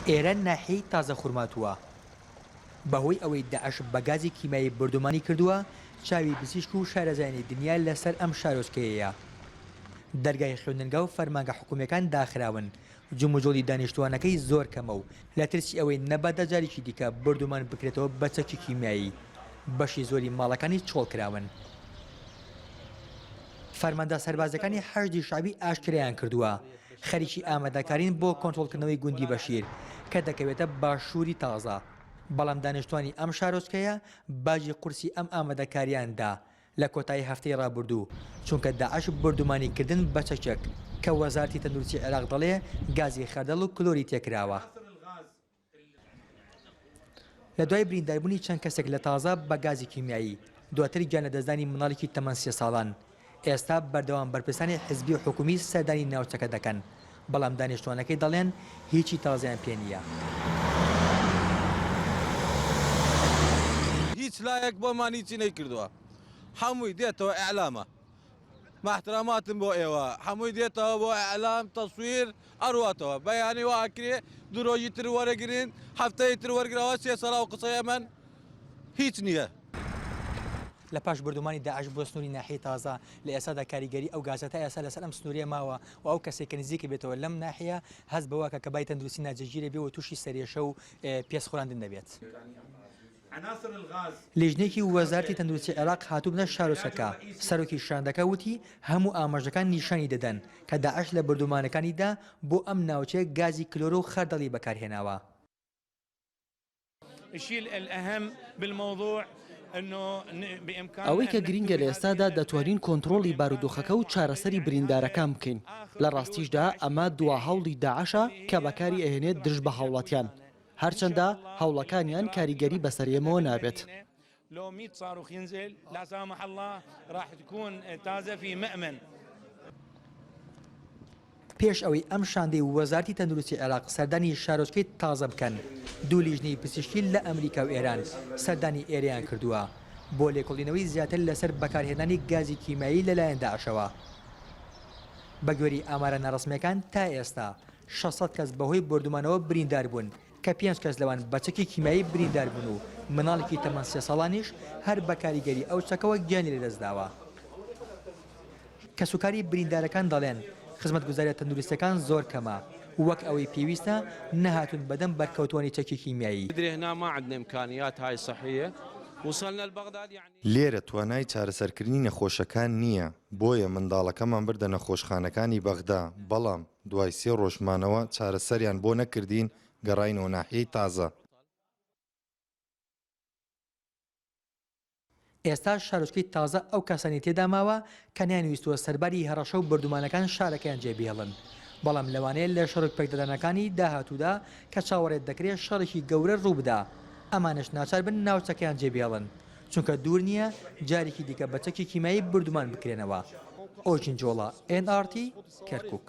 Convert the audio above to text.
ئێرە ناحیەی تازە خوڕماتووە. بەهۆی ئەوەی داعش بە گازی کیمایی بردومانی کردووە، چاوی پزیشک و شارەزایانی دنیا لەسەر ئەم شارۆچکەیەیە. دەرگای خوێندنگا و فەرمانگە حکوومیەکان داخراون. جموجۆڵی دانیشتوانەکەی زۆر کەمە و لە ترسی ئەوەی نەباتە جارێکی دیکە بردومان بکرێتەوە بە چەکی کیمیایی. بەشی زۆری ماڵەکانی چۆڵ کراون. فەرماندا سەربازەکانی حەشدی شعبی ئاشکرایان کردووە خەریکی ئامادەکارین بۆ کۆنتڕۆڵکردنەوەی گوندی بەشیر کە دەکەوێتە باشووری تازە. بەڵام دانیشتوانی ئەم شارۆچکەیە باجی قورسی ئەم ئامادەکاریاندا لە کۆتایی هەفتەی ڕابردوو، چونکە داعش بردومانیکردن بە چەکێک کە وەزارەتی تەندروستی عێراق دەڵێ گازی خەردەڵ و کلۆری تێکراوە. لە دوای برینداربوونی چەند کەسێک لە تازە بە گازی کیمیایی دواتر گیانەدەستدانی مناڵێکی تەمەن 3 ساڵان ئێستا بەردەوام بەرپرسانی حزبی و حکومی سەردانی ناوچەکە دەکەن، بەڵام دانیشتوانەکەی دەڵێن هیچی تازەیان پێ نییە. هیچ لایەک بۆمان هیچی نەیکردووە، هەمووی دێتەوە ئیعلامە. مع احتراماتم بۆ ئێوە هەمووی دێتەوە بۆ ئیعلام تەسویر ئەڕواتەوە بەیانی واکرێ دوو ڕۆژی تر وەرەگرن هەفتەی تر وەرگراوە 3 سەڵا و قسەی ئەمەن هیچ نییە. لە پاش بردومانی داعش بۆ سنووری ناحیەی تازە لە ئێستادا کاریگەری ئەو گازەتە ئێستا لەسەر ئەم سنووریە ماوە و ئەو کەسێک کە نزیکە بێتەوە لەم ناحیە هەست بەوە کە بای تەندروستی ناجێگیرە بێ و تووشی سەرێشە و پێسخۆراندن دەبێت. لێژنێکی وەزارەتی تەندروستی عێراق هاتوو بنە شارۆچکە. سەرۆکی شاندەکە وتی هەموو ئاماژەکان نیشانی دەدەن کە داعش لە بردومانەکانیدا بۆ ئەم ناوچەیە گازی کلۆرە و خەردەڵی بەکارهێناوە. ئەوەی کە گرینگە لە ئێستادا دەتوانین کۆنتڕۆڵی بارودۆخەکە و چارەسەری بریندارەکان بکەین. لە ڕاستیشدا ئەمە دوا هەوڵی داعشە کە بەکاری ئەهێنێت درژ بە هاوڵاتیان، هەرچەندە هەوڵەکانیان کاریگەری بەسەرێمەوە نابێت. پێش ئەوەی ئەم شاندەی وەزارەتی تەندروستی عێراق سەردانی شارۆچکەی تازە بکەن، دوو لیژنەی پزیشکی لە ئەمریکا و ئێران سەردانی ئێرەیان کردووە بۆ لێکۆڵینەوەی زیاتر لەسەر بەکارهێنانی گازی کیمایی لەلایەن داعشەوە. بە گوێری ئامارە ناڕەسمیەکان تا ئێستا 600 کەس بەهۆی بردومانەوە بریندار بوون کە 5 کەس لەوان بەچەکی کیمایی بریندار بوون و مناڵێکی تەمەن 3 ساڵانیش هەر بە کاریگەری ئەو چەکەوە گیانی لەدەستداوە. کەسوکاری بریندارەکان دەڵێن خزمەتگوزاریە تەندروستەکان زۆر کەمە وەک ئەوەی پێویستە نەهاتون بەدەم بەرکەوتوانی چەکی کیمیایی. لێرە توانای چارەسەرکردنی نەخۆشەکان نییە، بۆیە منداڵەکەمان بردە نەخۆشخانەکانی بەغدا، بەڵام دوای 3 ڕۆژمانەوە چارەسەریان بۆ نەکردین گەڕاینەوە ناحیەی تازە. ئێستا شارۆچکەی تازە ئەو کەسانی تێدا ماوە کە نیانویستووە سەرباری هەڕەشە و بردومانەکان شارەکەیان جێبێڵن، بەڵام لەوانەیە لە شەڕک پێکدەدانەکانی داهاتوودا کە چاوەڕێت دەکرێت شەڕێکی گەورە ڕوو بدا ئەمانش ناچار بن ناوچەکەیان جێبێڵن، چونکە دوور نییە جارێکی دیکە بەچەکی کیمایی بردومان بکرێنەوە. ئۆژین جۆڵە NRT کەرکووک.